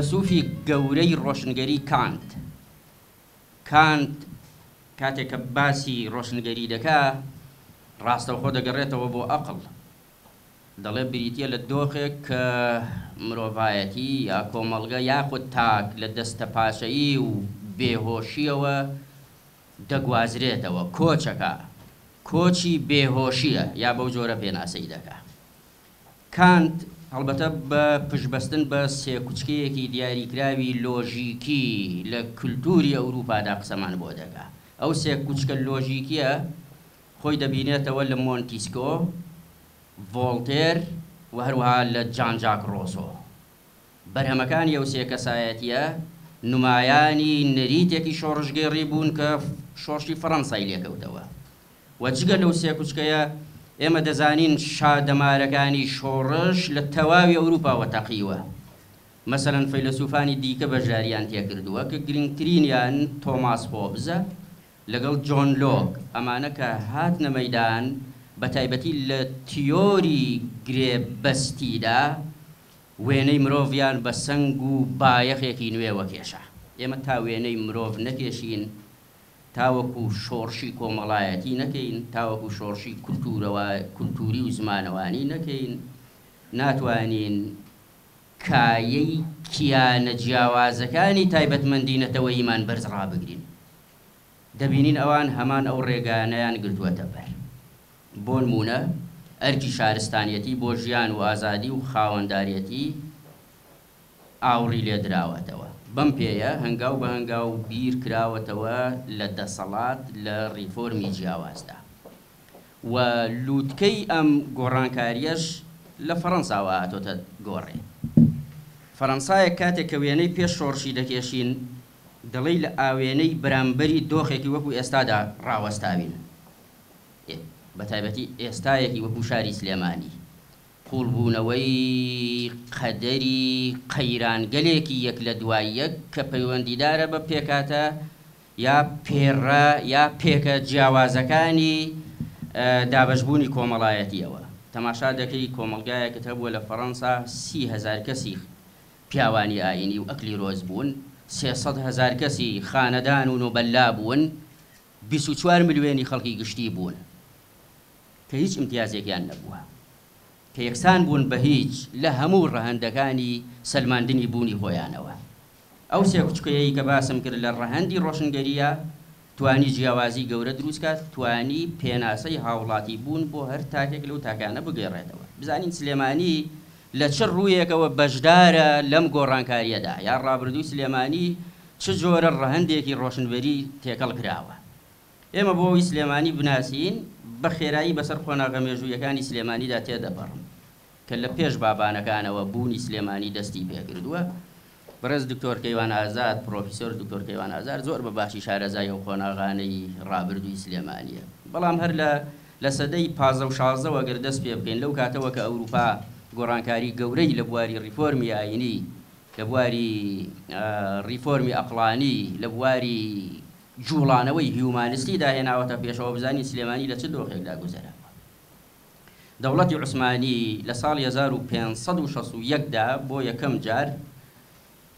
فەیلسوفی گەورەی ڕۆشنگەری کانت کاتێک کە باسی ڕۆشنگەری دەکا ڕاستەوخۆ دەگەڕێتەوە بۆ عەقڵ، دەڵێ بریتیە لە دۆخێک کە مرۆڤایەتی یا کۆمەڵگە یاخود تاک لە دەستە پاشەیی و بێهۆشیەوە دەگوازرێتەوە، کۆچەکە، کۆچی بێهۆشیە یا بەو جۆرە پێناسەی دەکا. کانت هەڵبەتە بە پشتبەستن بە سێکوچکەیەکی دیاریکراوی لۆژیکی لە کولتوری ئەوروپادا قسەمان بۆ دەکا. ئەو سێکوچکە لۆژیکیە خۆی دەبینێتەوە لە مۆنتیسکۆ، ڤۆڵتێر و هەروەها لە جان ژاک ڕۆسۆ. بەرهەمەکانی ئەو سێ کەسایەتیە نمایانی نەریتێکی شۆڕژگێڕی بوون کە شۆڕشی فەڕەنسای لێکەوتەوە. و جگە لەو سێکوچکەیە ئێمە دەزانین شادەمارەکانی شۆڕش لە تەواوی ئەوروپاوە تەقیوە. مەسەلەن فەیلسوفانی دیکە بەشداریان تێکردووە کە گرنگترینیان تۆماس هۆبزە لەگەڵ جۆن لۆک، ئەمانە کە هاتنە مەیدان بە تایبەتی لە تیۆری گرێبەستیدا وێنەی مرۆڤیان بە سەنگ و بایەخێکی نوێوە کێشە. ئێمە تا وێنەی مرۆڤ نەکێشین، تاوەکو شۆڕشی کۆمەڵایەتی نەکەین، تاوەکو شۆڕشی کولتوری و زمانەوانی نەکەین، ناتوانین کایەی کیانە جیاوازەکانی تایبەتمەندینەتەوەیمان بەرز ڕابگرین. دەبینین ئەوان هەمان ئەو ڕێگانەیان گرتووەتە بەر. بۆ نمونە ئەرکی شارستانیەتی بۆ ژیان و ئازادی و خاوەنداریەتی ئاوڕی لێدراوەتەوە. بەم پێیە هەنگاو بە هەنگاو بیر کراوەتەوە لە دەسەڵات لە ڕیفۆرمی جیاوازدا. و لووتکەی ئەم گۆڕانکاریەش لە فەڕەنساوە هاتۆتە گۆڕێ. فەڕەنسایە کاتێک کە وێنەی پێش شۆڕشی دەکێشین دەڵێی لە ئاوێنەی بەرامبەری دۆخێکی وەکو ئێستادا ڕاوەستاوین، بە تایبەتی ئێستایەکی وەکو شاری سلێمانی. قوڵبوونەوەی قەدەری قەیرانگەلێکی یەک لە دوای یەک کە پەیوەندیدارە بە پێکاتە یا پێڕە یا پێکە جیاوازەکانی دابەشبوونی کۆمەڵایەتیەوە. تەماشا دەکەی کۆمەلگایەکت هەبووە لە فەڕەنسا 30,000 کەسی پیاوانی ئاینی و ئەکلی ڕۆز بوون، 300,000 کەسی خانەدان و نوبەللا بوون، 24 ملیۆنی خەڵکی گشتی بوون کە هیچ امتیازێکیان نەبووە، کە یەکسان بوون بە هیچ لە هەموو ڕەهەندەکانی سەلماندنی بوونی خۆیانەوە. ئەو سێکوچکەیەی کە باسم کرد لە ڕەهەندی ڕۆشنگەریە توانی جیاوازی گەورە دروست کات، توانی پێناسەی هاوڵاتی بوون بۆ هەر تاکێک لەو تاکانە بگەڕێتەوە. بزانین سلێمانی لە چ ڕوویەکەوە بەشدارە لەم گۆڕانکاریەدا، یا ڕابردووی سلێمانی چ جۆرە ڕەهەندێکی ڕۆشنبەری تێکەڵ کراوە. ئێمە بۆ ئەوی سلێمانی بناسین بە خێرایی بەسەر خۆناغە مێژوویەکانی سلێمانیدا تێدەبڕم کە لە پێش بابانەکانەوە بوونی سلێمانی دەستی پێکردووە. بەڕێز دکتۆر کەیوان ئازاد، پرۆفیسۆر دکتۆر کەیوان ئازاد زۆر بە باشی شارەزای ئەو خۆناغانەی ڕابردووی سلێمانیە. بەڵام هەر لە سەدەی 15 و 16 ئەگەر دەست پێ بکەین لەو کاتەوە کە ئەوروپا گۆڕانکاری گەورەی لە بواری ریفۆرمی ئاینی، لە بواری ریفۆرمی ئەقڵانی، لە بواری جوڵانەوەی هیومانیستی داهێناوەتە پێشەوە، بزانین سلێمانی لە چ دۆخێکدا گوزەراوە. دەوڵەتی عوسمانی لە ساڵی 1561دا بۆ یەکەم جار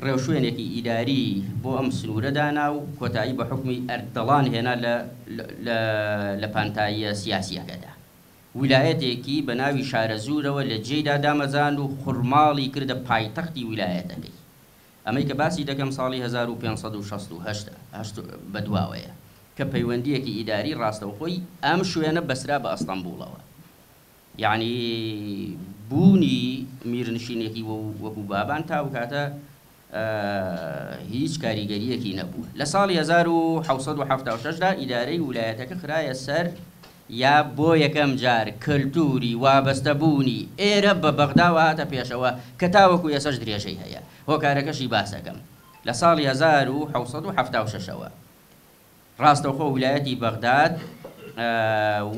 ڕێوشوێنێکی ئیداری بۆ ئەم سنوورە دانا و کۆتایی بە حکمی ئەردەڵان هێنا لە پانتاییە سیاسیەکەدا. ویلایەتێکی بە ناوی شارەزوورەوە لە جێیدا دامەزان و خوڕماڵی کردە پایتەختی ویلایەتەکەی. ئەمەی کە باسی دەکەم ساڵی 1568 بەدواوەیە کە پەیوەندیەکی ئیداری ڕاستەوخۆی ئەم شوێنە بەسرا بە ئەستەمبوڵەوە. یعنی بوونی میرنشینێکی وەکو بابان تاو کاتە هیچ کاریگەریەکی نەبوو. لە ساڵی 1776دا ئیدارەی ویلایەتەکە خرایە سەر یا بۆ یەکەم جار کللتوری وابەستەبوونی ئێرە بە بەغداوە هاتە پێشەوە کە تاوەکو ئێسەش درێژەی هەیە. هۆکارەکەشی باسەکەم لە ساڵی 1776ەوە ڕاستەوخۆ ویلایەتی بەغداد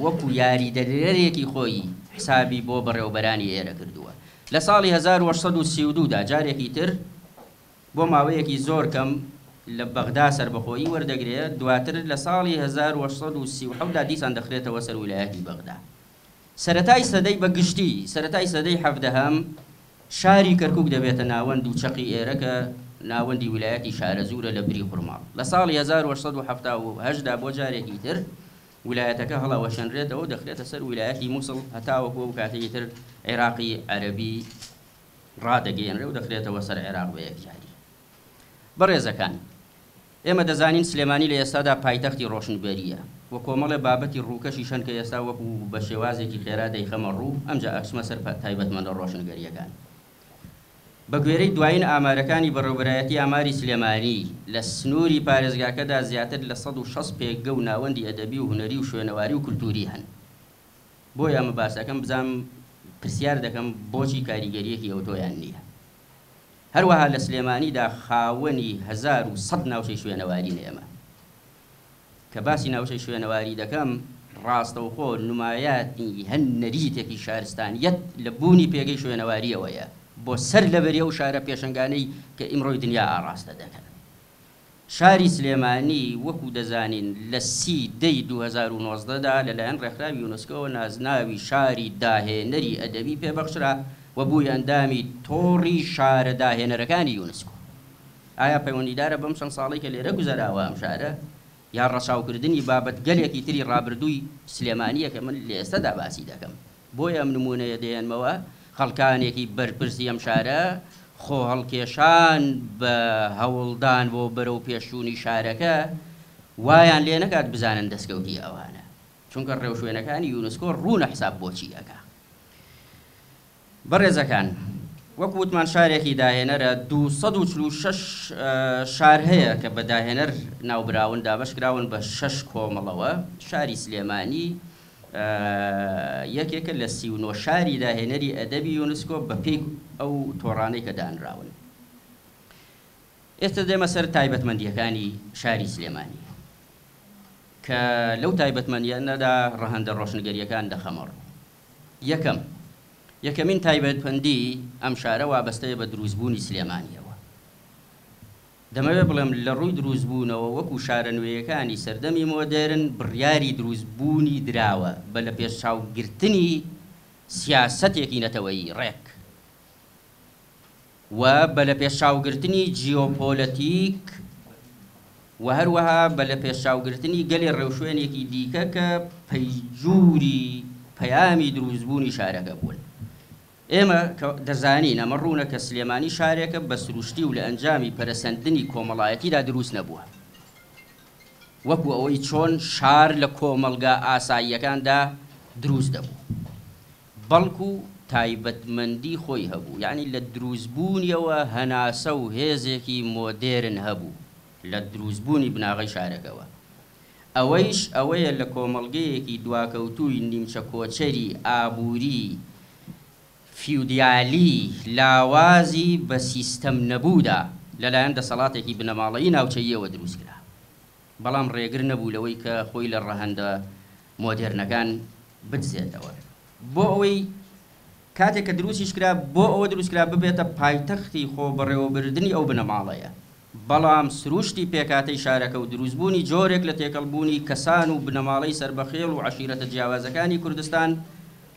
وەکو یاریدەرێکی خۆی حسابی بۆ بەڕێوەبەرانی ئێرە کردووە. لە ساڵی 1832دا جارێکی تر بۆ ماوەیەکی زۆر کەم لە بەغدا سربەخۆیی وەردەگرێت، دواتر لە ساڵی 1837دا دیسان دەخرێتەوە سەر ویلایەتی بەغدا. سەرەتای سەدەی بەگشتی سەرەتای سەدەی 17هەم شاری کەرکووک دەبێتە ناوەند و چەقی ئێرەکە ناوەندی ویلایەتی شارەزورە لە بری قورماڵ. لە ساڵی 1878 بۆ جارێکی تر ویلایەتەکە هەڵاوەشەنرێتەوە و دەخرێتە سەر ویلایەتی مووسڵ هەتاوەکو و کاتێکی تر عێراقی عەرەبی ڕادەگەیەنرێ و دەخرێتەوە سەر عێراق بە یەکجاری. بەڕێزەکان، ئێمە دەزانین سلێمانی لە ئێستادا پایتەختی ڕۆشنبەریە و کۆمەڵێ بابەتی ڕووکەشی شەن کە ئێستا وەکو بە شێوازێکی خێرا دەیخەمە ڕوو، ئەمجا ئەکسمە سەر تایبەتمەندە ڕۆشنگەریەکان. بە گوێرەی دوایین ئامارەکانی بەڕێوەبەرایەتی ئاماری سلێمانی لە سنووری پارێزگاکەدا زیاتر لە 160 پێکگە و ناوەندی ئەدەبی و هونەری و شوێنەواری و کولتوری هەن. بۆیە ئەمە باسەکەم بزانم پرسیار دەکەم بۆچی کاریگەریەکی ئەوتۆیان نییە. هەروەها لە سلێمانیدا خاوەنی 1100 ناوچەی شوێنەواری ئێمە. کە باسی ناوچەی شوێنەواری دەکەم، ڕاستەوخۆ نمایاتی هەن نەریتێکی شارستانیەت لە بوونی پێگەی شوێنەواریەوەیە بۆ سەر لەبەریە و شارە پێشنگانەی کە ئیمڕۆی دنیا ئاڕاستە دەکەن. شاری سلێمانی وەکو دەزانین لە 30 2019دا لەلایەن ڕێکخراوی یونسکۆ نازناوی شاری داهێنەری ئەدەبی پێبەخشرا و بووی ئەندامی تۆڕی شارە داهێنەرەکانی یونسکۆ. ئایا پەیوەندیدارە بەم چەند ساڵی کە لێرە گوزەراوە ئەم شارە یا ڕەچاوکردنی بابەت گەلێکی تری ڕابردووی سلێمانیە کە من لە ئێستادا باسی دەکەم. بۆیە ئەم نمونەیە دێنمەوە خەڵکانێکی بەرپرسی ئەم شارە خۆ هەڵکێشان بە هەوڵدان بۆ بەرەو پێشوونی شارەکە وایان لێ نەکات بزانن دەستکەوتی ئەوانە، چونکە ڕێوشوێنەکانی یونسکۆ ڕوونە حساب بۆچی ئەکا. بەڕێزەکان، وەکو وتمان شارێکی داهێنەرە 246 شار هەیە کە بە داهێنەر ناوبراون دابەشکراون بە 6 کۆمەڵەوە. شاری سلێمانی یەکێکە لە 39 شاری داهێنەری ئەدەبی یونسکۆ بە پێی ئەو تۆڕانەی کە دانراون. ئێستا دێمە سەر تایبەتمەندیەکانی شاری سلێمانی کە لەو تایبەتمەندیانەدا ڕەهەندە ڕۆشنگەریەکان دەخەمەڕ. یەکەمین تایبەتمەندی ئەم شارە وابەستەیە بە دروستبوونی سلێمانیەوە. دەمەوێت بڵێم لە ڕووی دروستبوونەوە وەکو شارە نوێیەکانی سەردەمی مۆدێرن بڕیاری دروستبوونی دراوە بە لە پێشچاوگرتنی سیاسەتێکی نەتەوەیی ڕێک و بە لە پێشچاوگرتنی جیۆپۆلەتیک و هەروەها بە لە پێشچاوگرتنی گەلێ ڕێوشوێنێکی دیکە کە پەیجووری پەیامی دروستبوونی شارەکە بوون. ئێمە دەزانین ئەمە ڕوونە کە سلێمانی شارێکە بە سروشتی و لە ئەنجامی پەرەسەندنی کۆمەڵایەتیدا دروست نەبووە، وەکو ئەوەی چۆن شار لە کۆمەلگا ئاساییەکاندا دروست دەبوو، بەڵکو تایبەتمەندی خۆی هەبوو. یعنی لە دروستبوونیەوە هەناسە و هێزێکی مۆدێرن هەبوو لە دروستبوونی بناغی شارەکەوە. ئەوەیش ئەوەیە لە کۆمەڵگەیەکی دواکەوتووی نیمچە کۆچەری ئابووری فیودیالی لاوازی بە سیستەم نەبوودا لەلایەن دەسەڵاتێکی بنەماڵەیی ناوچەییەوە دروستکرا، بەڵام ڕێگر نەبوو لەوەی کە خۆی لە ڕەهەندە مۆدێرنەکان بدزێتەوە. بۆ ئەوەی کاتێک کە دروستیش کرا بۆ ئەوە دروستکرا ببێتە پایتەختی خۆ بەڕێوەبردننی ئەو بنەماڵەیە، بەڵام سروشتی پێکاتەی شارەکە و دروستبوونی جۆرێک لە تێکەڵبوونی کەسان و بنەماڵەی سربەخێڵ و عەشیرەتە جیاوازەکانی کوردستان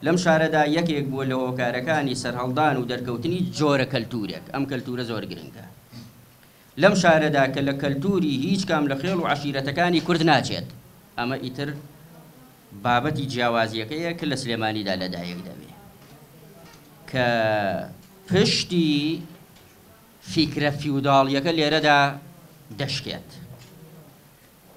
لەم شارەدا یەکێک بووە لە هۆکارەکانی سەرهەڵدان و دەرکەوتنی جۆرە کەلتورێک. ئەم کەلتورە زۆر گرنگە لەم شارەدا کە لە کەلتوری هیچ کام لە خێڵ و عەشیرەتەکانی کورد ناچێت. ئەمە ئیتر بابەتی جیاوازیەکەیە کە لە سلێمانیدا لەدایک دەبێت کە پشتی فیکرە فیوداڵیەکە لێرەدا دەشکێت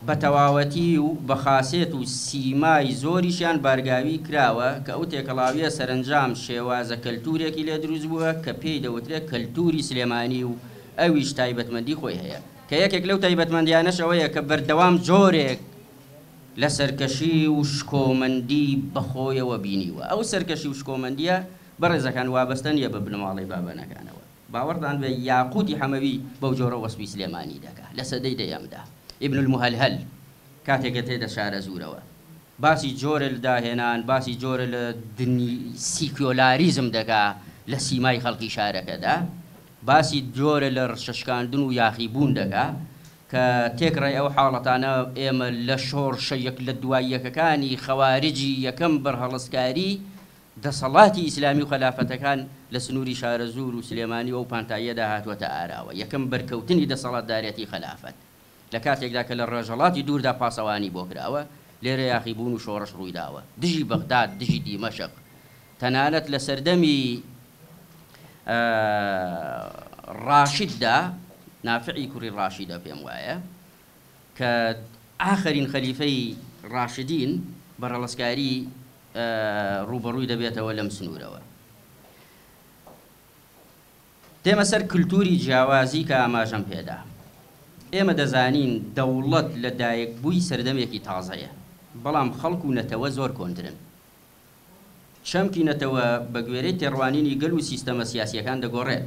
بە تەواوەتی و بە خاسێت و سیمای زۆریشیان بارگاوی کراوە کە ئەو تێکەڵاویە سەرنجام شێوازە کەلتورێکی لێ دروست بووە کە پێی دەوترێت کەلتوری سلێمانی و ئەویش تایبەتمەندی خۆی هەیە کە یەکێک لەو تایبەتمەندیانەش ئەوەیە کە بەردەوام جۆرێک لە سەرکەشی و شکۆمەندی بەخۆیەوە بینیوە. ئەو سەرکەشی و شکۆمەندیە بەڕێزەکان وابەستە نیە بە بنەماڵەی بابەنەکانەوە. باوەڕدان بێ یاقوتی حەمەوی بەو جۆرە وەسپی سلێمانی دەکات لە سەدەی دەیەمدا. ابن المهلهل کاتێک تێدە شارە زوورەوە باسی جۆرە لە داهێنان، باسی جۆرە لە دنی سیکۆلاریزم دەکا لە سیمای خەڵکی شارەکەدا، باسی جۆرە لە ڕشەشکاندن و یاخیبوون دەکا کە تێکڕای ئەو حاڵەتانە ئێمە لە شۆڕشە یەک لە دوای یەکەکانی خەوارجی یەکەم بەرهەڵسکاری دەسەڵاتی ئیسلامی و خەلافەتەکان لە سنووری شارەزور و سلێمانی و پانتاییەدا هاتووەتە ئاراوە. یەکەم بەرکەوتنی دەسەڵاتدارەتی خەلافەت لە کاتێکدا کە لە ڕۆژهەڵاتی دووردا پاسەوانی بۆ کراوە، لێرە یاخیبوون و شۆڕش ڕوویداوە. دژی بەغداد، دژی دیمەشق، تەنانەت لە سەردەمی ڕاشیددا، نافعی کوڕی ڕاشیدە پێم وایە، کە ئاخرین خەلیفەی ڕاشدین بەڕەڵەسکاری ڕوبەڕووی دەبێتەوە لەم سنوورەوە. دێمە سەر کللتوری جیاوازی کە ئاماژەم پێدا. ئێمە دەزانین دەوڵەت لە دایکبووی سەردەمێکی تازەیە، بەڵام خەڵک و نەتەوە زۆر کۆنترن. چەمکی نەتەوە بە گوێرەی تێڕوانینی گەل و سیستەمە سیاسیەکان دەگۆڕێت،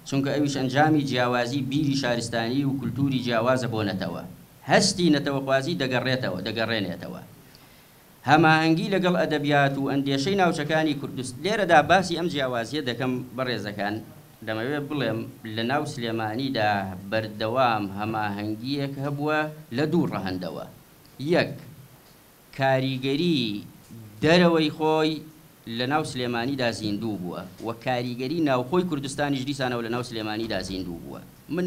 چونکە ئەویش ئەنجامی جیاوازی بیری شارستانی و کللتوری جیاوازە بۆ نەتەوە. هەستی نەتەوەخوازی دەگەڕێنێتەوە. هەماهەنگی لەگەڵ ئەدەبیات و ئەندێشەی ناوچەکانی کوردستان. لێرەدا باسی ئەم جیاوازیە دەکەم بەڕێزەکان، دەمەوێت بڵێم لە ناو سلێمانیدا بەردەوام هەماهەنگیەک هەبووە لە دوو ڕەهەندەوە. یەک، کاریگەری دەرەوەی خۆی لە ناو سلێمانیدا زیندوو بووە و کاریگەری ناوخۆی کوردستانیش دیسانەوە لە ناو سلێمانیدا زیندوو بووە. من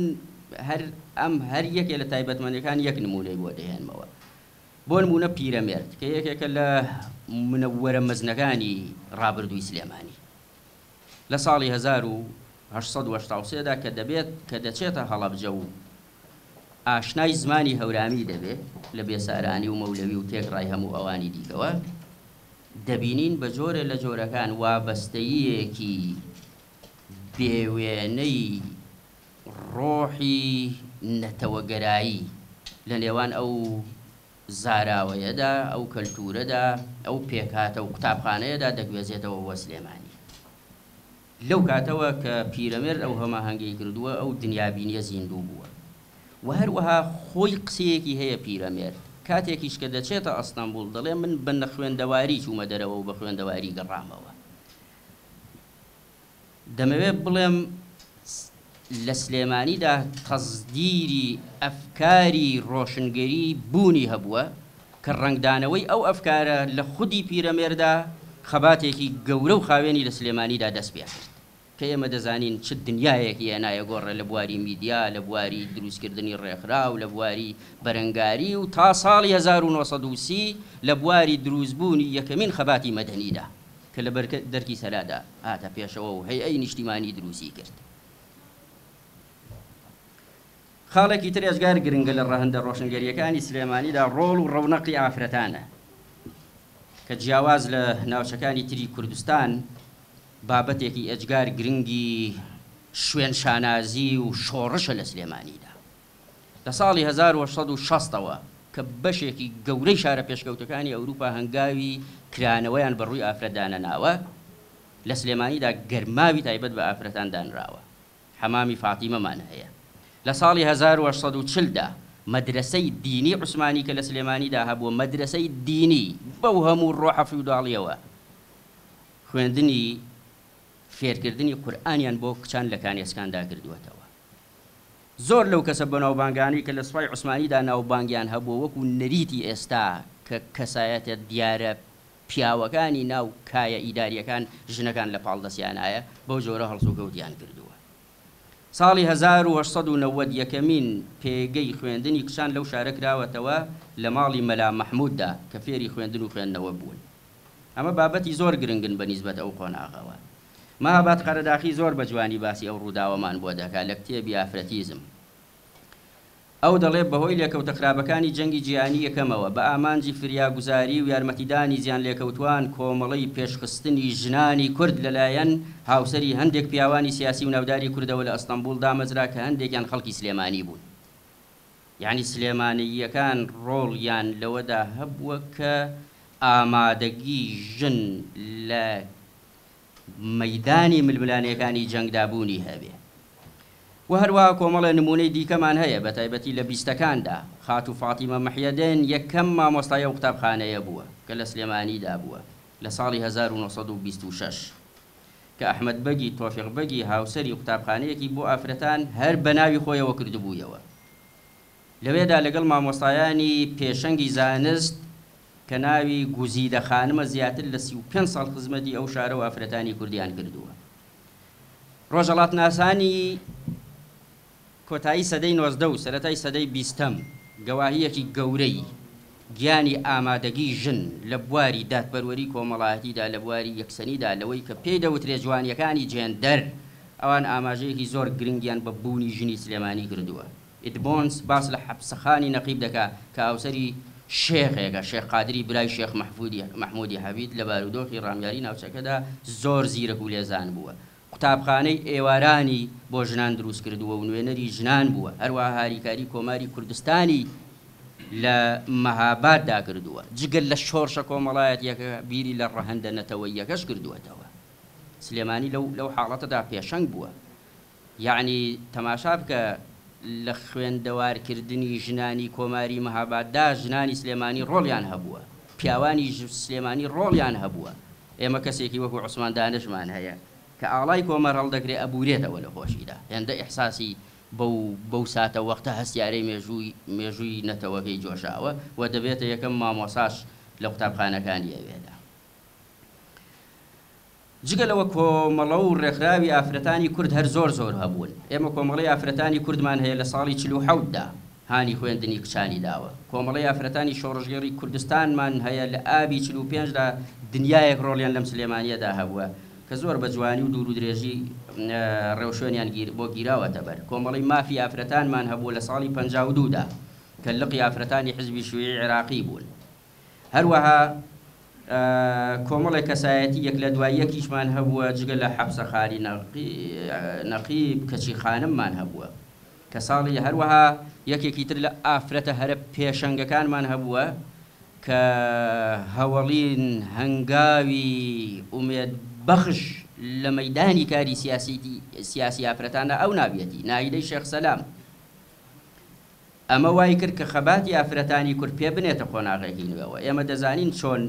هەر یەکێ لە تایبەتمەندەکان یەک نمونەی بۆ دەهێنمەوە. بۆ نمونە پیرەمێرد کە یەکێکە لە منەوەرە مەزنەکانی ڕابردووی سلێمانی لە ساڵی 1883دا کە دەچێتە هەڵەبجە و ئاشنای زمانی هەورامی دەبێت لە بێسارانی و مەولەوی و تێکڕای هەموو ئەوانی دیکەوە، دەبینین بە جۆرە لە جۆرەکان وابەستەیەکی بێوێنەی ڕۆحی نەتەوەگەرایی لە نێوان ئەو زاراوەیەدا، ئەو کەلتورەدا، ئەو پێکاتە و قوتابخانەیەدا دەگوێزێتەوە بۆ سلێمانی. لەو کاتەوە کە پیرەمێرد ئەو هەماهەنگی کردووە، ئەو دنیابینیە زیندوو بووە. و هەروەها خۆی قسەیەکی هەیە پیرەمێرد، کاتێکیش کە دەچێتە ئەستەمبول دەڵێ من بە خوێندەواری چوومە دەرەوە و بە خوێندەواری گەڕامەوە. دەمەوێت بڵێم لە سلێمانیدا تەزدیری ئەفکاری ڕۆشنگەری بوونی هەبووە کە ڕنگدانەوەی ئەو ئەفکارە لە خودی پیرەمێردا خەباتێکی گەورە و خاوێنی لە سلێمانیدا دەست پێ کرد، کە ئێمە دەزانین چ دنیایەکی هێنایە گۆڕە لە بواری میدیا، لە بواری دروستکردنی ڕێکخرا و لە بواری بەرەنگاری و تا ساڵی 1930 لە بواری دروستبوونی یەکەمین خەباتی مەدەنیدا کە لە دەرکی سەلادا هاتە پێشەوە و هەیئەی نیشتیمانی دروستی کرد. خاڵێکی تر ێزگار گرنگە لە ڕەهەندە ڕۆشنگەریەکانی سلێمانیدا ڕۆڵ و ڕەونەقی ئافرەتانە کە جیاواز لە ناوچەکانی تری کوردستان بابەتێکی ئەجگار گرنگی شوێن شانازی و شۆڕشە لە سلێمانیدا. لە ساڵی 1960ەوە کە بەشێکی گەورەی شارە پێشکەوتەکانی ئەوروپا هەنگاوی کرانەوەیان بەڕووی ئافرەتدانە ناوە، لە سلێمانیدا گەرماوی تایبەت بە ئافرەتان دانراوە. حەمامی فاتیمەمان هەیە. لە ساڵی 1940دا مەدرسەی دینی عوسمانی کە لە سلێمانیدا هەبووە، مەدرسەی دینی بەو هەموو ڕۆحە فیوداڵیەوە، خوێندنی فێرکردنی قورئانیان بۆ کچان لە کانێسکاندا کردووەتەوە. زۆر لەو کەسە بەناوبانگانی کە لە سوپای عوسمانیدا ناوبانگیان هەبووە وەکو نەریتی ئێستا کە کەسایەتە دیارە پیاوەکانی ناو کایە ئیداریەکان ژنەکان لە پاڵدەستیانایە بەو جۆرە هەڵسوکەوتیان کردووە. ساڵی 1990 یەکەمین پێگەی خوێندنی کچان لەو شارە کراوەتەوە لە ماڵی مەلا مەحمووددا کە فێری خوێندن و خوێندنەوە بوون. ئەمە بابەتی زۆر گرنگن بەنیسبەت ئەو قۆناغەوە. مەهاباد قەرەداخی زۆر بە جوانی باسی ئەو ڕووداوەمان بۆ دەکات لە کتێبی ئافرەتیزم. ئەو دەڵێ بەهۆی لێکەوتە خراپەکانی جەنگی جیهانی یەکەمەوە بە ئامانجی فریاگوزاری و یارمەتیدانی زیان لێکەوتوان کۆمەڵەی پێشخستنی ژنانی کورد لەلایەن هاوسەری هەندێک پیاوانی سیاسی و ناوداری کوردەوە لە ئەستەمبول دامەزرا کە هەندێکیان خەڵکی سلێمانی بوون. یعنی سلێمانیەکان ڕۆڵیان لەوەدا هەبووە کە ئامادەگی ژن لە مەیدانی ململانەکانی جەنگدابوونی هەبێ. و هەروەها کۆمەڵە نمونەی دیکەمان هەیە بە تایبەتی لە بیستەکاندا. خاتو فاتیمە مەحیەدێن یەکەم مامۆستایە و قوتابخانەیە بووە کە لە سلێمانیدا بووە لە ساڵی 1926 کە ئەحمەد بەگی تۆفیق بەگی هاوسەری قوتابخانەیەکی بۆ ئافرەتان هەر بە ناوی خۆیەوە کردبوویەوە. لەوێدا لەگەڵ مامۆستایانی پێشەنگی زانست کە ناوی گوزیدە خانمە زیاتر لە 35 ساڵ خزمەتی ئەو شارە و ئافرەتانی کوردیان کردووە. ڕۆژهەڵات ناسانی کۆتایی سەدەی 19 و سەرەتای سەدەی 20م گەواهیەکی گەورەی گیانی ئامادەگی ژن لە بواری دادپەروەری کۆمەڵایەتیدا لە بواری یەکسەنیدا لەوەی کە پێی دەوترێ جوانیەکانی جێندەر ئەوان ئاماژەیەکی زۆر گرنگیان بە بوونی ژنی سلێمانی کردووە. ئیدبۆنس باس لە حەبسەخانی نەقیب دەکا کە ئاوسەری شێخێکە، شێخ قادری برای شێخ محمودی حەبید لە بارودۆخی ڕامیاری ناوچەکەدا زۆر زیرەک و لێزان بووە. قوتابخانەی ئێوارانی بۆ ژنان دروست کردووە و نوێنەری ژنان بووە. هەروەها هاریکاری کۆماری کوردستانی لە مەهاباددا کردووە. جگەل لە شۆڕشە کۆمەڵایەتیەکە بیری لە ڕەهەندە نەتەوەیەکەش کردووەتەوە. سلێمانی لەو حاڵەتەدا پێشەنگ بووە. یعنی تەماشا بکە لە خوێندەوارکردنی ژنانی کۆماری مەهاباددا ژنانی سلێمانی ڕۆڵیان هەبووە، پیاوانی سلێمانی ڕۆڵیان هەبووە. ئێمە کەسێکی وەکو عوسمان دانشمان هەیە کە ئاڵای کۆمەر هەڵدەگرێ ئەبورێتەوە لە خۆشیدا، هێندە ئیحساسی بەو ساتە وەختە هەستیارەی مێژووی نەتەوەکەی جۆشاوە و دەبێتە یەکەم مامۆساش لە قوتابخانەکانی ئەوێدا. جگەلەوە کۆمەڵە و ڕێکخراوی ئافرەتانی کورد هەر زۆر هەبوون. ئێمە کۆمەڵەی ئافرەتانی کوردمان هەیە لە ساڵی 47دا هانی خوێندنی کچانی داوە. کۆمەڵەی ئافرەتانی شۆڕژگەڕی کوردستانمان هەیە لە ئابی 45دا دنیایەک ڕۆڵیان لەم سلێمانیەدا هەبووە کە زۆر بە جوانی و دوور و درێژی ڕێوشێنیان بۆ گیراوەتە بەر. کۆمەڵەی مافی ئافرەتانمان هەبووە لە ساڵی 52دا کە لقی ئافرەتانی حزبی شوێی عێراقی بوون. هەروەها کۆمەڵێک کەسایەتی یەک لە دوای یەکیشمان هەبووە جگەل لە حەبسەخانی نەقیب کەچی خانممان هەبووە کە ساڵی هەروەها یەکێکی تر لە ئافرەتە هەرە پێشەنگەکانمان هەبووە کە هەوڵین هەنگاوی ئومێد بەخش لە مەیدانی کاری سیاسی ئافرەتانە ئەو ناویەتی ناهیدەی شێخ سەلام. ئەمە وای کرد کە خەباتی ئافرەتانی کورد پێ بنێتە قۆناغێکی نوێەوە. ئێمە دەزانین چۆن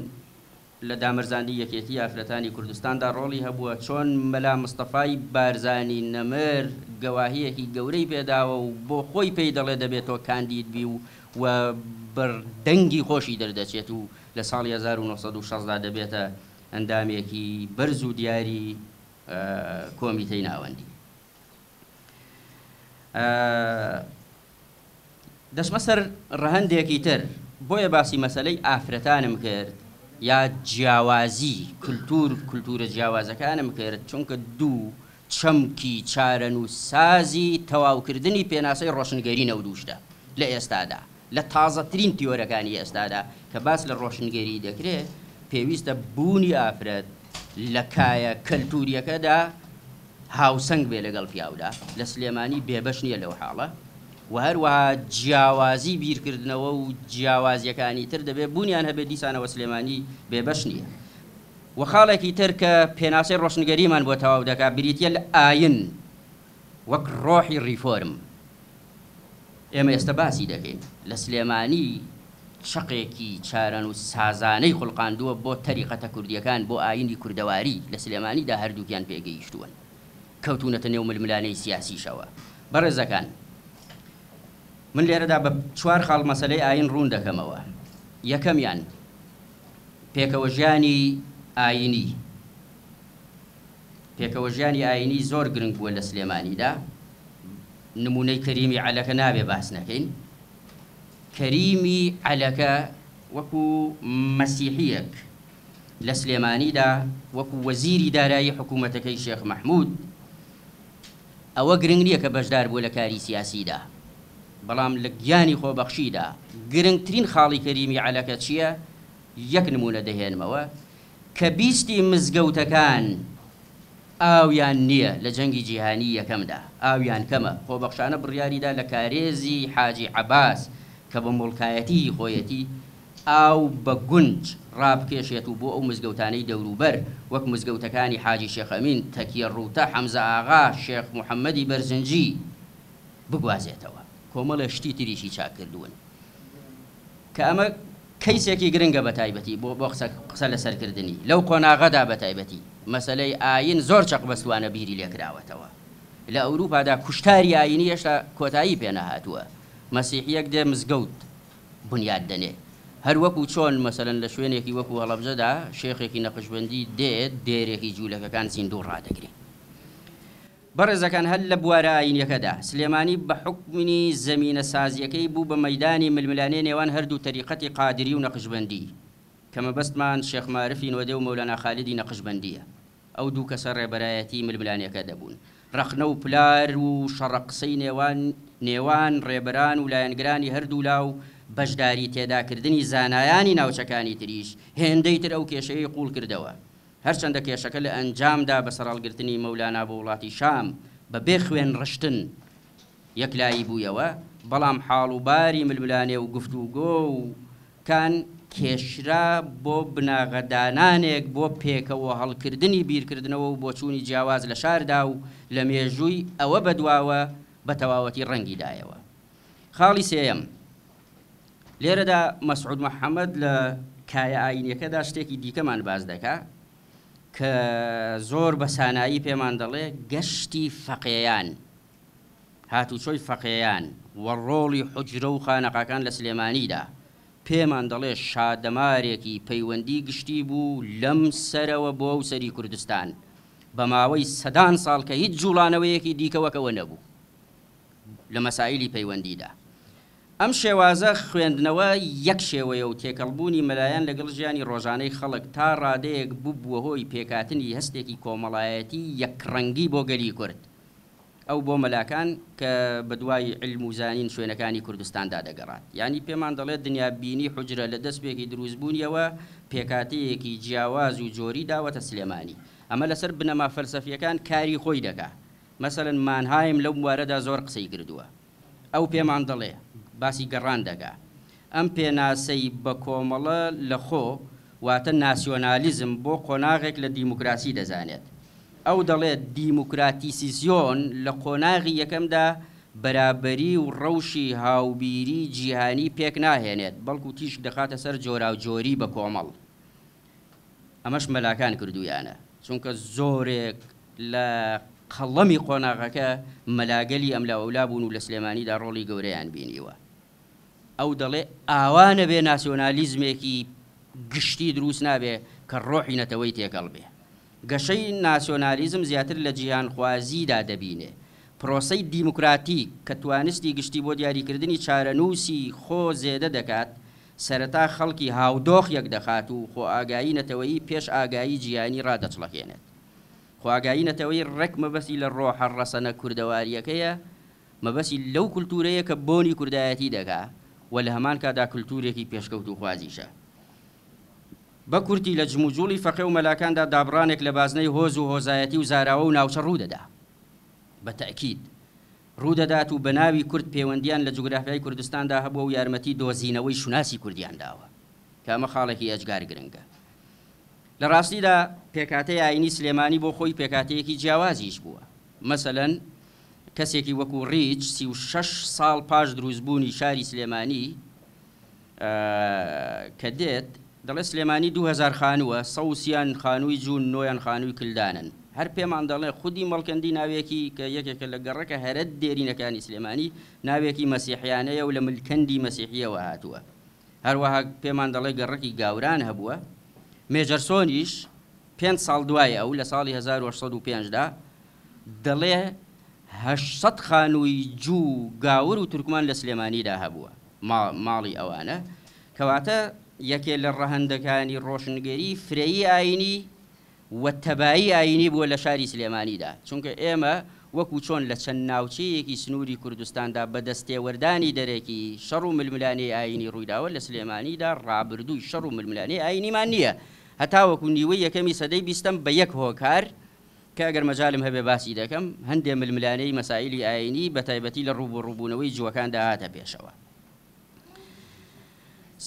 لە دامەرزاندی یەکێتی ئافرەتانی کوردستاندا ڕۆڵی هەبووە، چۆن مەلا مستەفای بارزانی نەمر گەواهیەکی گەورەی پێداوە و بۆ خۆی پێی دەڵێ دەبێتەوە کاندید بی و بەردەنگی خۆشی دەردەچێت و لە ساڵی 1960دا دەبێتە ئەندامێکی بەرز و دیاری کۆمیتەی ناوەندی. دەچمە سەر ڕەهەندێکی تر بۆیە باسی مەسەلەی ئافرەتانم کرد یا جیاوازی کولتورە جیاوازەکانم کرد چونکە دوو چەمکی چارەن و سازی تەواوکردنی پێناسەی ڕۆشنگەری نەودوشتە لە ئێستادا لە تازەترین تیۆرەکانی ئێستادا کە باس لە ڕۆشنگەری دەکرێت پێویستە بوونی ئافرەت لە کایە کەلتوریەکەدا هاوسەنگ بێ لەگەڵ پیاودا. لە سلێمانی بێبەش نییە لەو حاڵە و هەروەها جیاوازی بیرکردنەوە و جیاوازیەکانی تر دەبێت بوونیان هەبێت دیسانەوە سلێمانی بێبەش نییە. و خاڵێکی تر کە پێناسەی ڕۆشنگەریمان بۆ تەواو دەکا بریتە لە ئاین وەک ڕۆحی ریفۆرم. ئێمە ئێستا باسی دەکەین لە سلێمانی شەقێکی چارەن و سازانەی خوڵقاندووە بۆ تەریقەتە کوردیەکان بۆ ئاینی کوردەواری لە سلێمانیدا هەردووکیان پێگەیشتووەن کەوتونەتە نێو ململانەی سیاسیشەوە. بەڕێزەکان من لێرەدا بە 4 خاڵ مەسەلەی ئاین ڕوون دەکەمەوە. یەکەمیان پێکەوە ژیانی ئاینی. پێکەوە ژیانی ئاینی زۆر گرنگ بووە لە سلێمانیدا. نمونەی کەریمی عەلەکە نابێ باس نەکەین. کەریمی عەلەکە وەکو مەسیحیەک لە سلێمانیدا وەکو وەزیری دارایی حکوومەتەکەی شێخ مەحموود ئەوە گرنگ نییە کە بەشدار بووە لە کاری سیاسیدا، بەڵام لە گیانی خۆبەخشیدا گرنگترین خاڵی کەریمی عەلەکە چییە؟ یەک نمونە دەهێنمەوە کە بیستی مزگەوتەکان ئاویان نییە لە جەنگی جیهانی یەکەمدا، ئاویان کەمە. خۆبەخشانە بڕیاریدا لە کارێزی حاجی عەباس کە بە مڵکایەتی خۆیەتی ئاو بە گونج ڕابکێشێت و بۆ ئەو مزگەوتانەی دەوروبەر وەک مزگەوتەکانی حاجی شێخ ئەمین، تەکیە ڕووتە، حەمزە ئاغا، شێخ محەممەدی بەرزنجی بگوازێتەوە. کۆمەڵە شتی تریشی چاک کردوون کە ئەمە کەیسێکی گرنگە بە تایبەتی بۆ قسە لەسەرکردنی لەو قۆناغەدا بە تایبەتی. مەسەلەی ئاین زۆر چەق بەستوانە بیری لێکراوەتەوە. لە ئەوروپادا کوشتاری ئاینی هێشتا کۆتایی پێنەهاتووە. مەسیحیەک دێ مزگەوت بنیاد دەنێ، هەر وەکو چۆن مەسەلەن لە شوێنێکی وەکو هەڵەبجەدا شێخێکی نەقشبەندی دێت دێرێکی جوولەکەکان سیندوو ڕادەگرێت. بەڕێزەکان هەر لە بوارە ئاینیەکەدا سلێمانی بە حکمی زەمینە سازیەکەی بوو بە مەیدانی ململانەی نێوان هەردوو تەریقەتی قادری و نەقشبەندی کە مەبەستمان شێخ معرفی نوێدە و مەولانا خالیدی نەقشبەندیە. ئەو دوو کەسە ڕێبەرایەتی ململانیەکە دەبوون، ڕەخنە و پلار و شەڕەقسەی نێوان ڕێبەران و لایەنگرانی هەردوو لاو بەشداری تێداکردنی زانایانی ناوچەکانی تریش هێندەی تر ئەو کێشەیەی قوڵ کردەوە. هەرچەندە کێشەکە لە ئەنجامدا بە سەرهەڵگرتنی مەولانا بە وڵاتی شام بەبێ خوێن ڕشتن یەکلایی بوویەوە، بەڵام حاڵوباری ململانێ و گفتوگۆ و کان کێشرا بۆ بناغەدانانێک بۆ پێکەوە هەڵکردنی بیرکردنەوە و بۆچوونی جیاواز لە شاردا و لە مێژووی ئەوە بەدواوە بە تەواوەتی ڕەنگی دایەوە. خاڵی سێیەم لێرەدا مەسعود محەممەد لە کایە ئاینیەکەدا شتێکی دیکەمان باز دەکا کە زۆر بە سانایی پێمان دەڵێ گەشتی فەقێیان، هاتوچۆی فەقێیان وە ڕۆڵی حوجرە و خانەقاکان لە سلێمانیدا پێمان دەڵێ شادەمارێکی پەیوەندی گشتی بوو لەم سەرەوە بۆ و سەری کوردستان بە ماوەی سەدان ساڵ کە هیچ جوڵانەوەیەکی دیکەوەکەوە نەبوو لە مەسائلی پەیوەندیدا. ئەم شێوازە خوێندنەوە یەک شێوەیە و تێکەڵبوونی مەلایەن لەگەڵ ژیانی ڕۆژانەی خەڵک تا ڕادەیەک بووبووە هۆی پێکاتنی هەستێکی کۆمەڵایەتی یەکڕەنگی بۆ گەلی کورد. ئەو بۆ مەلاکان کە بە دوای علم و زانین شوێنەکانی کوردستاندا دەگەڕات. یعنی پێمان دەڵێت دنیابینی حوجرە لە دەستپێکی دروستبوونیەوە پێکاتەیەکی جیاواز و جۆری داوەتە سلێمانی. ئەمە لەسەر بنەما فەلسەفیەکان کاری خۆی دەکا. مەسەلەن مانهایم لەو بوارەدا زۆر قسەی کردووە. ئەو پێمان دەڵێ باسی گەڕان دەکا ئەم پێناسەی بە کۆمەڵە لە خۆ واتە ناسیۆنالیزم بۆ قۆناغێک لە دیموکراسی دەزانێت. ئەو دەڵێت دیموکراتیسیزیۆن لە قۆناغی یەکەمدا بەرابەری و ڕەوشی هاوبیری جیهانی پێک ناهێنێت، بەڵکو تیش دەخاتە سەر جۆرا و جۆری بە کۆمەڵ. ئەمەش مەلاکان کردویانە، چونکە زۆرێک لە قەڵەمی قۆناغەکە مەلاگەلی ئەملا ئەولا بوون و لە سلێمانیدا ڕۆڵی گەورەیان بینیوە. ئەو دەڵێ ئاوانە بێ ناسیۆنالیزمێکی گشتی دروست نابێ کە ڕۆحی نەتەوەی تێکەڵ بێ. گەشەی ناسیۆنالیزم زیاتر لە جیهانخوازیدا دەبینێ. پرۆسەی دیموکراتیک کە توانستی گشتی بۆ دیاریکردنی چارەنووسی خۆ زێدە دەکات، سەرەتا خەڵکی هاودۆخ یەک دەخات و خۆ ئاگایی نەتەوەیی پێش ئاگایی جیهانی ڕادەچڵەکێنێت. خۆ ئاگایی نەتەوەی ڕێک مەبەسی لە ڕۆحە ڕەسەنە کوردەواریەکەیە، مەبەسی لەو کولتورەیە کە بۆنی کوردایەتی دەکا و لە هەمان کادا کولتورێکی پێشکەوت و خوازیشە. بە کورتی لە جموجوڵی فەقێ و مەلاکاندا دابڕانێک لە بازنەی هۆز و هۆزایەتی و زاراوە و ناوچە ڕوودەدا. بە تەئکید ڕوودەدات و بە ناوی کورد پەیوەندیان لە جوگرافیای کوردستاندا هەبووە و یارمەتی دۆزینەوەی شوناسی کوردیان داوە کە ئەمە خاڵێکی ئەجگار گرنگە. لە ڕاستیدا پێکاتەی ئاینی سلێمانی بۆ خۆی پێکاتەیەکی جیاوازیش بووە. مەسەلەن کەسێکی وەکو ڕیج 36 ساڵ پاش دروستبوونی شاری سلێمانی کە دێت دەڵێ سلێمانی 2000 خانووە، 100 خانووی جوون، 9 خانووی کلدانن. هەر پێمان دەڵێ خودی مەڵکەندی ناوێکی کە یەکێکە لە گەڕەکە هەرە دێرینەکانی سلێمانی ناوێکی مەسیحیانەیە و لە ملکەندی مەسیحیەوە هاتووە. هەروەها پێمان دەڵێ گەڕەکی گاوران هەبووە. مێجەرسۆنیش 5 ساڵ دوایە ئەو لە ساڵی 1805دا دەڵێ 800 خانووی جوو گاور و تورکمان لە سلێمانیدا هەبووە، ماڵی ئەوانە، کەواتە یەکێ لە ڕەهەندەکانی ڕۆشنگەری فرەیی ئاینی و تەبایی ئاینی بووە لە شاری سلێمانیدا، چونکە ئێمە وەکو چۆن لە چەند ناوچەیەکی سنووری کوردستاندا بە دەستێوەردانی دەرێکی شەڕ و ململانەی ئاینی ڕوویداوە، لە سلێمانیدا ڕابردووی شەڕ و ململانەی ئاینیمان نییە، هەتا وەکو نیوەی یەکەمی سەدەی 20م بە یەک هۆکار کە ئەگەر مەجالم هەبێ باسی دەکەم هەندێک ململانەی مەسائلی ئاینی بە تایبەتی لە ڕووبوونەوەی جووەکاندا هاتە پێشەوە.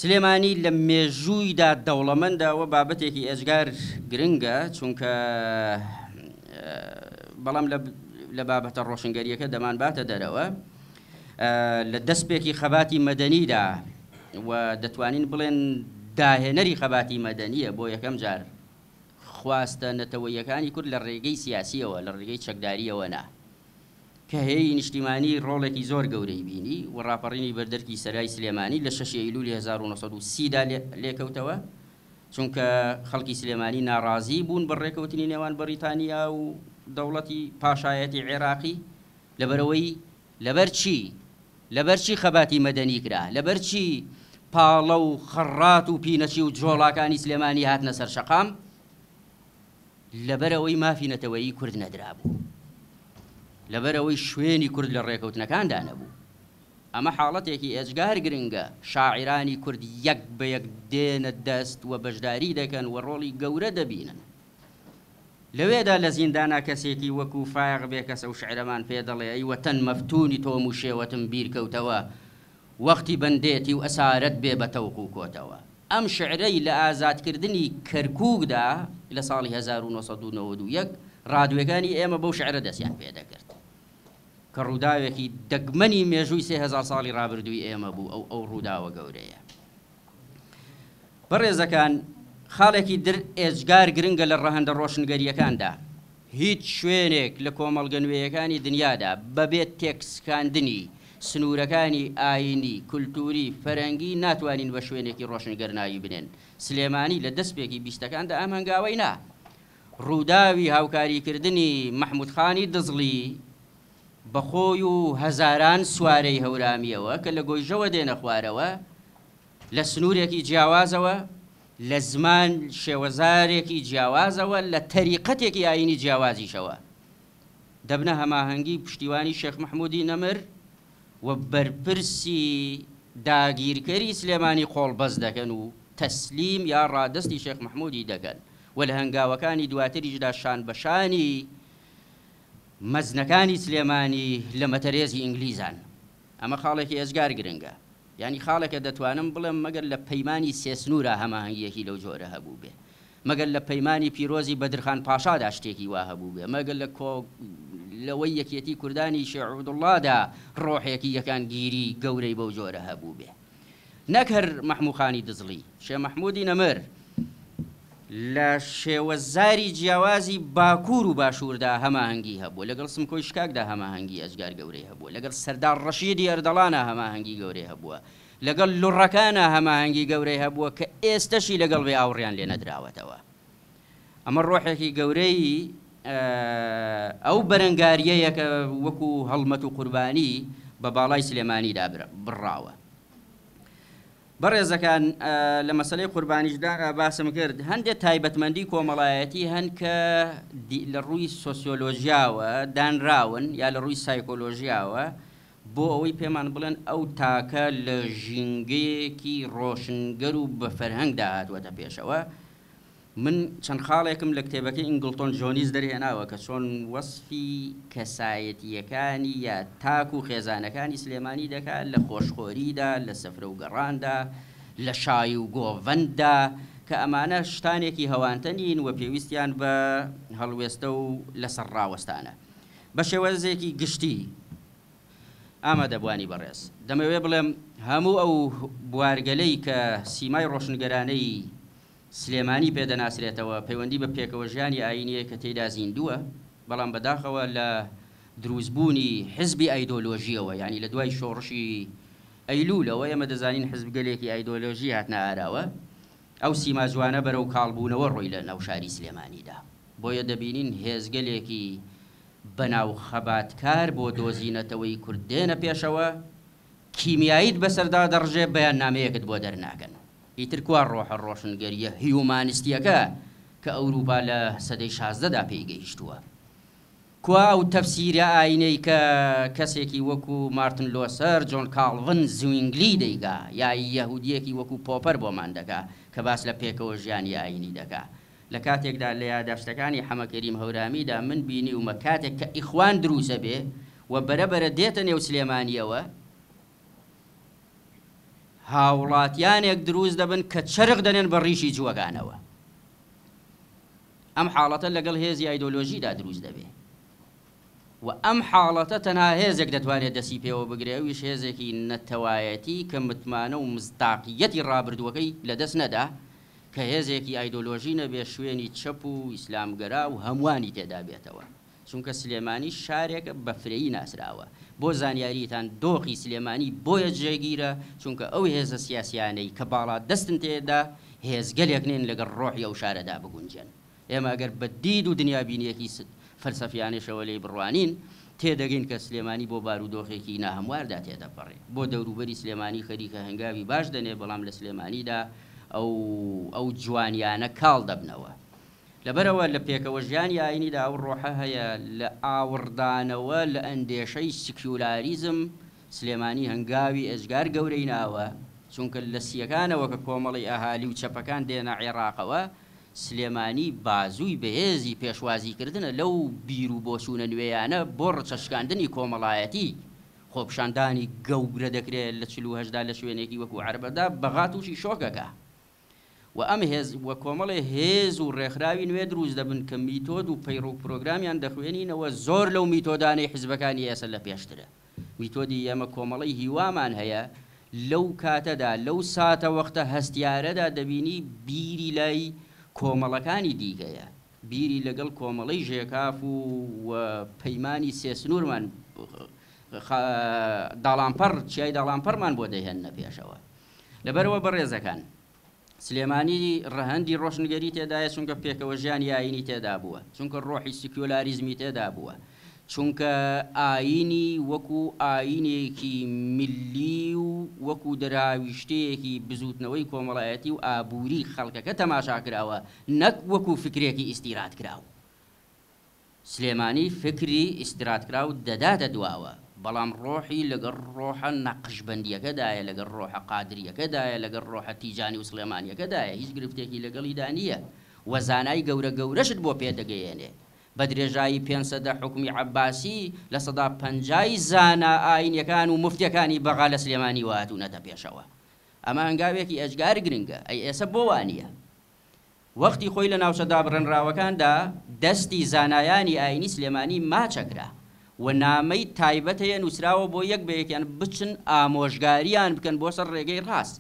سلێمانی لە مێژوویدا دەوڵەمەندەوە بابەتێکی ئەجگار گرنگە، چونکە بەڵام لە بابەتە ڕۆشنگەریەکە دەمان باتە دەرەوە لە دەستپێکی خەباتی مەدەنیدا و دەتوانین بڵێن داهێنەری خەباتی مەدەنیە بۆ یەکەم جار خواستە نەتەوەیەکانی کورد لە ڕێگەی سیاسیەوە، لە ڕێگەی چەکداریەوە نا. کە هەیەی نیشتیمانی ڕۆڵێکی زۆر گەورەی بینی و ڕاپەڕینی بەردەرکی سەرای سلێمانی لە 6 ئەیلولی 1930دا لێکەوتەوە، چونکە خەڵکی سلێمانی ناڕازی بوون بە ڕێکەوتنی نێوان بەریتانیا و دەوڵەتی پاشایەتی عێراقی لەبەر چی خەباتی مەدەنی کرا، لەبەر چی پاڵە و خەڕات و پینەچی و جۆڵاکانی سلێمانی هاتنە سەر شەقام، لەبەرەوەی مافی نەتەوەیی کورد نەدرابوو، لەبەرەوەی شوێنی کورد لە ڕێکەوتنەکاندا نەبوو. ئەمە حاڵەتێکی ئێجگار گرنگە، شاعرانی کورد یەک بە یەک دێنە دەست و بەشداری دەکەن و ڕۆڵی گەورە دەبینن. لەوێدا لە زیندانا کەسێکی وەکو فایق بێکەسە و شعرەمان پێ دەڵێ ئەی وەتەن مەفتونی تۆم و شێوەتم بیرکەوتەوە، وەختی بەندێتی و ئەسارەت بێ بە تەوق و کۆتەوە. ئەم شعرەی لە ئازادکردنی کەرکووکدا لە ساڵی 1991 ڕادیۆکانی ئێمە بەو شعرە دەستیان پێ دەکرد کە ڕووداوێکی دەگمەنی مێژووی 3000 ساڵی ڕابردووی ئێمە بوو. ئەو ڕووداوە گەورەیە. بەڕێزەکان، خاڵێکی در ئێجگار گرنگە لە ڕەهەندە ڕۆشنگەریەکاندا. هیچ شوێنێک لە کۆمەڵگە نوێیەکانی دنیادا بەبێت تێکسکاندنی سنوورەکانی ئاینی، کولتوری، فەرەنگی ناتوانین بە شوێنێکی ڕۆشنگەرناوی بنێن. سلێمانی لە دەستپێکی بیستەکاندا ئەم هەنگاوەی نا. ڕووداوی هاوکاریکردنی مەحموود خانی دزڵی بەخۆی و هەزاران سوارەی هەورامیەوە کە لە گۆیژەوە دێنە خوارەوە، لە سنوورێکی جیاوازەوە، لە زمان شێوەزارێکی جیاوازەوە، لە تەریقەتێکی ئاینی جیاوازیشەوە دەبنە هەماهەنگی پشتیوانی شێخ مەحموودی نەمر و بەرپرسی داگیرکەری سلێمانی قۆڵبەست دەکەن و تەسلیم یا ڕادستی شێخ مەحموودی دەکەن و لە هەنگاوەکانی دواتریشدا شان بەشانی مەزنەکانی سلێمانی لە مەتەرێزی ئینگلیزان. ئەمە خاڵێکی ئێجگار گرنگە، یعنی خاڵێکە دەتوانم بڵێم مەگەر لە پەیمانی سێسنوورە هەماهەنگیەکی لەو جۆرە هەبوو بێ، مەگەر لە پەیمانی پیرۆزی بەدرخان پاشادا شتێکی وا هەبوو بێ، مەگەر لەوەی یەکێتی کوردانی شێخ عەبدوڵڵادا ڕۆحێکی یەکانگیری گەورەی بەو جۆرە هەبوو بێ. نەک هەر مەحموود خانی دزڵی، شێخ مەحموودی نەمر لە شێوەزاری جیاوازی باکوور و باشووردا هەماهەنگی هەبووە، لەگەڵ سمکۆی شکاکدا هەماهەنگی ئەجگار گەورەی هەبووە، لەگەڵ سەردار ڕەشیدی ئەردەڵانە هەماهەنگی گەورەی هەبووە، لەگەڵ لوڕەکانە هەماهەنگی گەورەی هەبووە کە ئێستەشی لەگەڵ بێ ئاوڕیان لێ نەدراوەتەوە. ئەمە ڕۆحێکی گەورەی ئەو بەرەنگاریەیە کە وەکو هەڵمەت و قوربانی بە باڵای سلێمانیدا بڕاوە. بەڕێزەکان، لە مەسەلەی قوربانیشدا باسم کرد هەندێک تایبەتمەندی کۆمەڵایەتی هەن کە لە ڕووی سۆسیۆلۆژیاوە دانراون یا لە ڕووی سایکۆلۆژیاوە بۆ ئەوەی پێمان بڵێن ئەو تاکە لە ژینگەیەکی ڕۆشنگەر و بە فەرهەنگدا هاتووەتە پێشەوە. من چەند خاڵێکم لە کتێبەکەی ئینگلتۆن جۆنیز دەرهێناوە کە چۆن وەسفی کەسایەتیەکانی یا تاک و خێزانەکانی سلێمانی دەکات لە خۆشخۆریدا، لە سەفرە و گەڕاندا، لە شای و گۆڤەنددا، کە ئەمانە شتانێکی هەوانتەنین و پێویستیان بە هەڵوێستە و لەسەر ڕاوەستانە. بە شێوەزێکی گشتی ئامادەبوانی بەڕێز دەمەوێت بڵێم هەموو ئەو بوارگەلەی کە سیمای ڕۆشنگەرانەی سلێمانی پێدەناسرێتەوە پەیوەندی بە پێکەوە ژیانی ئاینیە کە تێدا زیندووە، بەڵام بەداخەوە لە دروستبوونی حزبی ئایدۆلۆژیەوە، یعنی لە دوای شۆڕشی ئەیلولەوە ئێمە دەزانین حزبگەلێکی ئایدۆلۆژی هاتنە ئاراوە، ئەو سیما جوانە بەرەو کاڵبوونەوە ڕۆی لە ناو شاری سلێمانیدا. بۆیە دەبینین هێزگەلێکی بەناو خەباتکار بۆ دۆزینەتەوەی کوردێنە پێشەوە، کیمیاییت بەسەردا دەڕژێ بەیان نامەیەکت بۆ دەرناکەن. ئیتر کوا ڕۆحە ڕۆشنگەریە هیومانیستیەکە کە ئەوروپا لە سەدەی 16دا پێی گەیشتووە، کوا و تەفسیرە ئاینەی کە کەسێکی وەکو مارتن لۆسەر، جۆن کاڵڤن، زوینگلی دەیگا، یا یەهودیەکی وەکو پۆپەر بۆمان دەکا کە باس لە پێکەوە ژیانی ئاینی دەکا. لە کاتێکدا لە یادداشتەکانی حەمەکەریم هەورامیدا من بینی ومە کاتێک کە ئیخوان دروسە بێ و بەرەبەرە دێتە نێو سلێمانیەوە، هاوڵاتیانێک دروست دەبن کە چرق دەنێن بە ڕیشی جووەکانەوە. ئەم حاڵەتە لەگەڵ هێزی ئایدۆلۆژیدا دروست دەبێ و ئەم حاڵەتە تەنها هێزێک دەتوانێت دەسی پێوە بگرێ، ئەویش هێزێکی نەتەوایەتی کە متمانە و مزداقیەتی ڕابردووەکەی لەدەست نەدا، کە هێزێکی ئایدۆلۆژی نەبێ شوێنی چەپ و ئیسلامگەرا و هەمووانی تێدا بێتەوە. چونکە سلێمانی شارێکە بەفرەیی ناسراوە بۆ زانیاریتان دۆخی سلێمانی بۆیە جێگیرە چونکە ئەو هێزە سیاسیانەی کە باڵا دەستن تێدا هێزگەلێک نێن لەگەڵ ڕۆحی ئەو شارەدا بگونجێن ئێمە ئەگەر بە دید و دنیابینیەکی فەلسەفیانێشەوە لێی بڕوانین تێدەگەین کە سلێمانی بۆ بارودۆخێکی ناهەمواردا تێدەپەڕێ بۆ دەوروبەری سلێمانی خەریکە هەنگاوی باش دەنێ بەڵام لە سلێمانیدا ئەو جوانیانە کاڵ دەبنەوە لەبەرەوە لە پێکەوە ژیانی ئاینیدا ئەو ڕۆحە هەیە لە ئاوردانەوە لە ئەندێشەی سیکیولاریزم سلێمانی هەنگاوی ئێجگار گەورەی ناوە چونکە لە سیەکانەوە کە کۆمەڵی ئەهالی و چەپەکان دێنە عێراقەوە سلێمانی بازووی بەهێزی پێشوازیکردنە لەو بیر و بۆچوونە نوێیانە بۆ ڕچەشکاندنی کۆمەڵایەتی خۆپشاندانی گەورە دەکرێت لە 48دا لە شوێنێکی وەکو عەرەبەدا بەغا تووشی شۆکەکە و ئەم هێز وە کۆمەڵی هێز و ڕێکخراوی نوێ دروست دەبن کە میتۆد و پەیڕۆ پرۆگرامیان دەخوێنینەوە زۆر لەو میتۆدانەی حیزبەکانی ئێستا لە پێشترە میتۆدی ئێمە کۆمەڵی هیوامان هەیە لەو کاتەدا لەو ساتە وەختە هەستیارەدا دەبینی بیری لای کۆمەڵەکانی دیکەیە بیری لەگەڵ کۆمەڵەی ژێکاف و پەیمانی سێسنوورمان داڵانپەڕ چیای داڵانپەڕمان بۆ دەهێننە پێشەوە لەبەرەوە بەڕێزەکان سلێمانی ڕەهەندی ڕۆشنگەری تێدایە چونکە پێکەوە ژیانی ئاینی تێدا بووە چونکە ڕۆحی سیکیۆلاریزمی تێدا بووە چونکە ئاینی وەکو ئاینێکی ملی و وەکو دەراویشتەیەکی بزوتنەوەی کۆمەڵایەتی و ئابووری خەڵکەکە تەماشا کراوە نەک وەکو فکرێکی ئیستیراد کراو سلێمانی فکری ئیستیراد کراو دەداتە دواوە بەڵام ڕۆحی لەگەڵ ڕۆحە نەقشبەندیەکەدایە لەگەڵ ڕۆحە قادریەکەدایە لەگەڵ ڕۆحە تیجانی و سلێمانیەکەدایە هیچ گرفتێکی لەگەڵیدا نییە وەزانای گەورە گەورەشت بۆ پێدەگەیەنێ بە درێژایی 500 حکومی عەباسی لە 150 زانا ئاینیەکان و مفتیەکانی بەغا لە سلێمانی وهاتوونەتە پێشەوە ئەمە هەنگاوێکی ئەجگار گرنگە ئەی ئێستا بۆ وانییە وەختی خۆی لە ناوچەدا بڕێنراوەکاندا دەستی زانایانی ئاینی سلێمانی ماچەکرا و نامەی تایبەتەیە نووسراوە بۆ یەک بەیەکیان بچن ئامۆژگاریان بکەن بۆ سەر ڕێگەی ڕاست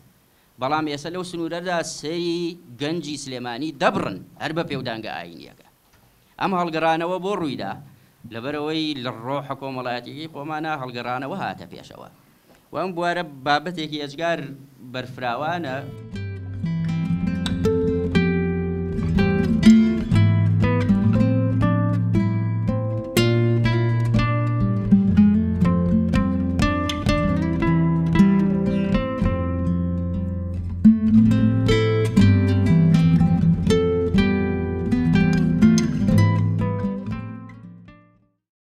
بەڵام ئێستا لەو سنوورەدا سەری گەنجی سلێمانی دەبڕن هەر بە پێودانگە ئاینیەکە ئەم هەڵگەڕانەوە بۆ ڕوویدا لەبەرەوەی لە ڕۆحە کۆمەڵایەتیەکەی خۆمانە هەڵگەڕانەوە هاتە پێشەوە و ئەم بوارە بابەتێکی ئەجگار بەرفراوانە